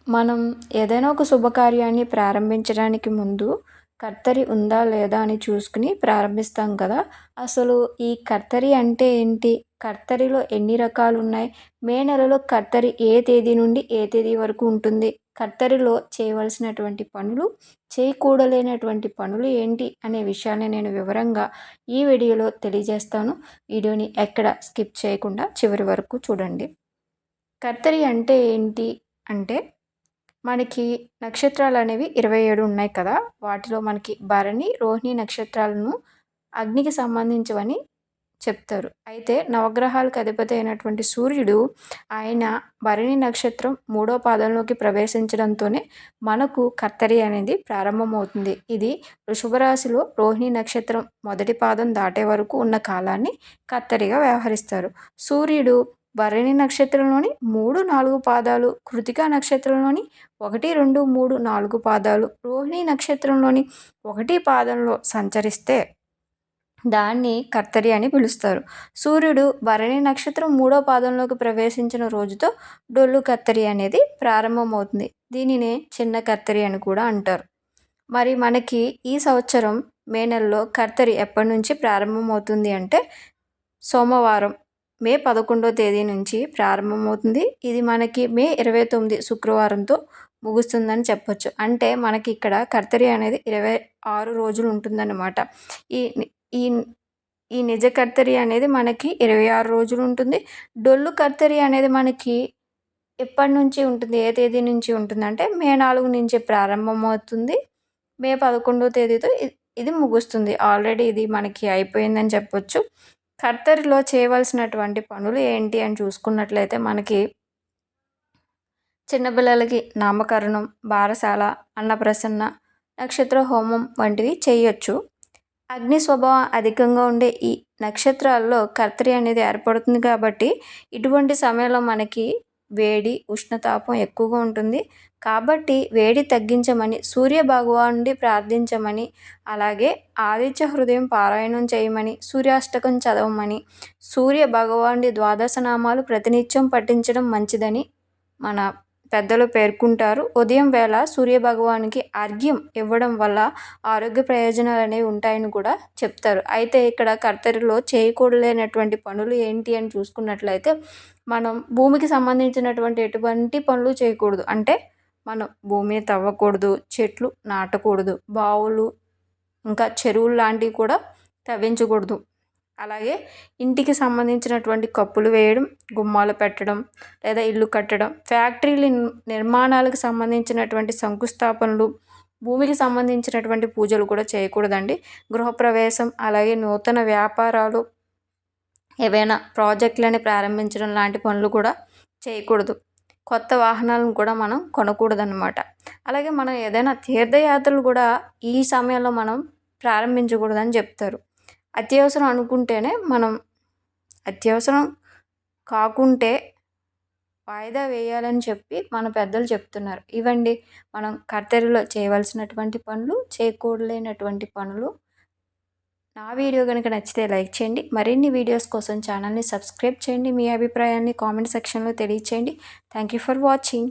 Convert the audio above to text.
మనం ఏదైనా ఒక శుభకార్యాన్ని ప్రారంభించడానికి ముందు కర్తరి ఉందా లేదా అని చూసుకుని ప్రారంభిస్తాం కదా! అసలు ఈ కర్తరి అంటే ఏంటి? కర్తరిలో ఎన్ని రకాలున్నాయి? మే నెలలో కర్తరి ఏ తేదీ నుండి ఏ తేదీ వరకు ఉంటుంది? కర్తరిలో చేయవలసినటువంటి పనులు, చేయకూడలేనటువంటి పనులు ఏంటి? అనే విషయాన్ని నేను వివరంగా ఈ వీడియోలో తెలియజేస్తాను. వీడియోని ఎక్కడ స్కిప్ చేయకుండా చివరి వరకు చూడండి. కర్తరి అంటే ఏంటి? అంటే మనకి నక్షత్రాలనేవి 27 ఉన్నాయి కదా! వాటిలో మనకి భరణి, రోహిణి నక్షత్రాలను అగ్నికి సంబంధించివని చెప్తారు. అయితే నవగ్రహాలకు అధిపతి అయినటువంటి సూర్యుడు ఆయన భరణి నక్షత్రం 3వ పాదంలోకి ప్రవేశించడంతోనే మనకు కర్తరి అనేది ప్రారంభమవుతుంది. ఇది వృషభ రాశిలో రోహిణి నక్షత్రం మొదటి పాదం దాటే వరకు ఉన్న కాలాన్ని కర్తరిగా వ్యవహరిస్తారు. సూర్యుడు భరణి నక్షత్రంలోని 3, 4 పాదాలు, కృతికా నక్షత్రంలోని 1, 2, 3, 4 పాదాలు, రోహిణి నక్షత్రంలోని 1 పాదంలో సంచరిస్తే దాన్ని కర్తరి అని పిలుస్తారు. సూర్యుడు భరణి నక్షత్రం 3వ పాదంలోకి ప్రవేశించిన రోజుతో డొల్లు కర్తరి అనేది ప్రారంభమవుతుంది. దీనినే చిన్న కర్తరి అని కూడా అంటారు. మరి మనకి ఈ సంవత్సరం మే నెలలో కర్తరి ఎప్పటి నుంచి ప్రారంభమవుతుంది అంటే సోమవారం మే 11వ తేదీ నుంచి ప్రారంభమవుతుంది. ఇది మనకి మే 29 శుక్రవారంతో ముగుస్తుందని చెప్పొచ్చు. అంటే మనకి ఇక్కడ కర్తరి అనేది 26 రోజులు ఉంటుందన్నమాట. ఈ ఈ ఈ నిజ కర్తరి అనేది మనకి 26 రోజులు ఉంటుంది. డొల్లు కర్తరి అనేది మనకి ఎప్పటి నుంచి ఉంటుంది? ఏ తేదీ నుంచి ఉంటుందంటే మే 4 నుంచి ప్రారంభమవుతుంది. మే 11వ తేదీతో ఇది ముగుస్తుంది. ఆల్రెడీ ఇది మనకి అయిపోయిందని చెప్పొచ్చు. కర్తరిలో చేయవలసినటువంటి పనులు ఏంటి అని చూసుకున్నట్లయితే మనకి చిన్నపిల్లలకి నామకరణం, బారసాల, అన్నప్రసన్న, నక్షత్ర హోమం వంటివి చేయొచ్చు. అగ్ని స్వభావం అధికంగా ఉండే ఈ నక్షత్రాల్లో కర్తరి అనేది ఏర్పడుతుంది కాబట్టి ఇటువంటి సమయంలో మనకి వేడి, ఉష్ణతాపం ఎక్కువగా ఉంటుంది. కాబట్టి వేడి తగ్గించమని సూర్య భగవానుడి ప్రార్థించమని, అలాగే ఆదిత్య హృదయం పారాయణం చేయమని, సూర్యాష్టకం చదవమని, సూర్య భగవానుడి ద్వాదశ నామాలు ప్రతినిత్యం పఠించడం మంచిదని మన పెద్దలు పేర్కొంటారు. ఉదయం వేళ సూర్యభగవానికి అర్ఘ్యం ఇవ్వడం వల్ల ఆరోగ్య ప్రయోజనాలు అనేవి ఉంటాయని కూడా చెప్తారు. అయితే ఇక్కడ కర్తరిలో చేయకూడలేనటువంటి పనులు ఏంటి అని చూసుకున్నట్లయితే మనం భూమికి సంబంధించినటువంటి ఎటువంటి పనులు చేయకూడదు. అంటే మనం భూమిని తవ్వకూడదు, చెట్లు నాటకూడదు, బావులు ఇంకా చెరువులు లాంటివి కూడా తవ్వించకూడదు. అలాగే ఇంటికి సంబంధించినటువంటి కప్పులు వేయడం, గుమ్మాలు పెట్టడం లేదా ఇల్లు కట్టడం, ఫ్యాక్టరీలు నిర్మాణాలకు సంబంధించినటువంటి శంకుస్థాపనలు, భూమికి సంబంధించినటువంటి పూజలు కూడా చేయకూడదండి. గృహప్రవేశం అలాగే నూతన వ్యాపారాలు, ఏవైనా ప్రాజెక్టులని ప్రారంభించడం లాంటి పనులు కూడా చేయకూడదు. కొత్త వాహనాలను కూడా మనం కొనకూడదన్నమాట. అలాగే మనం ఏదైనా తీర్థయాత్రలు కూడా ఈ సమయంలో మనం ప్రారంభించకూడదని చెప్తారు. అత్యవసరం అనుకుంటేనే మనం, అత్యవసరం కాకుంటే వాయిదా వేయాలని చెప్పి మన పెద్దలు చెప్తున్నారు. ఇవండి మనం కర్తరిలో చేయవలసినటువంటి పనులు, చేయకూడలేనటువంటి పనులు. నా వీడియో కనుక నచ్చితే లైక్ చేయండి. మరిన్ని వీడియోస్ కోసం ఛానల్ని సబ్స్క్రైబ్ చేయండి. మీ అభిప్రాయాన్ని కామెంట్ సెక్షన్లో తెలియచేయండి. Thank you for watching.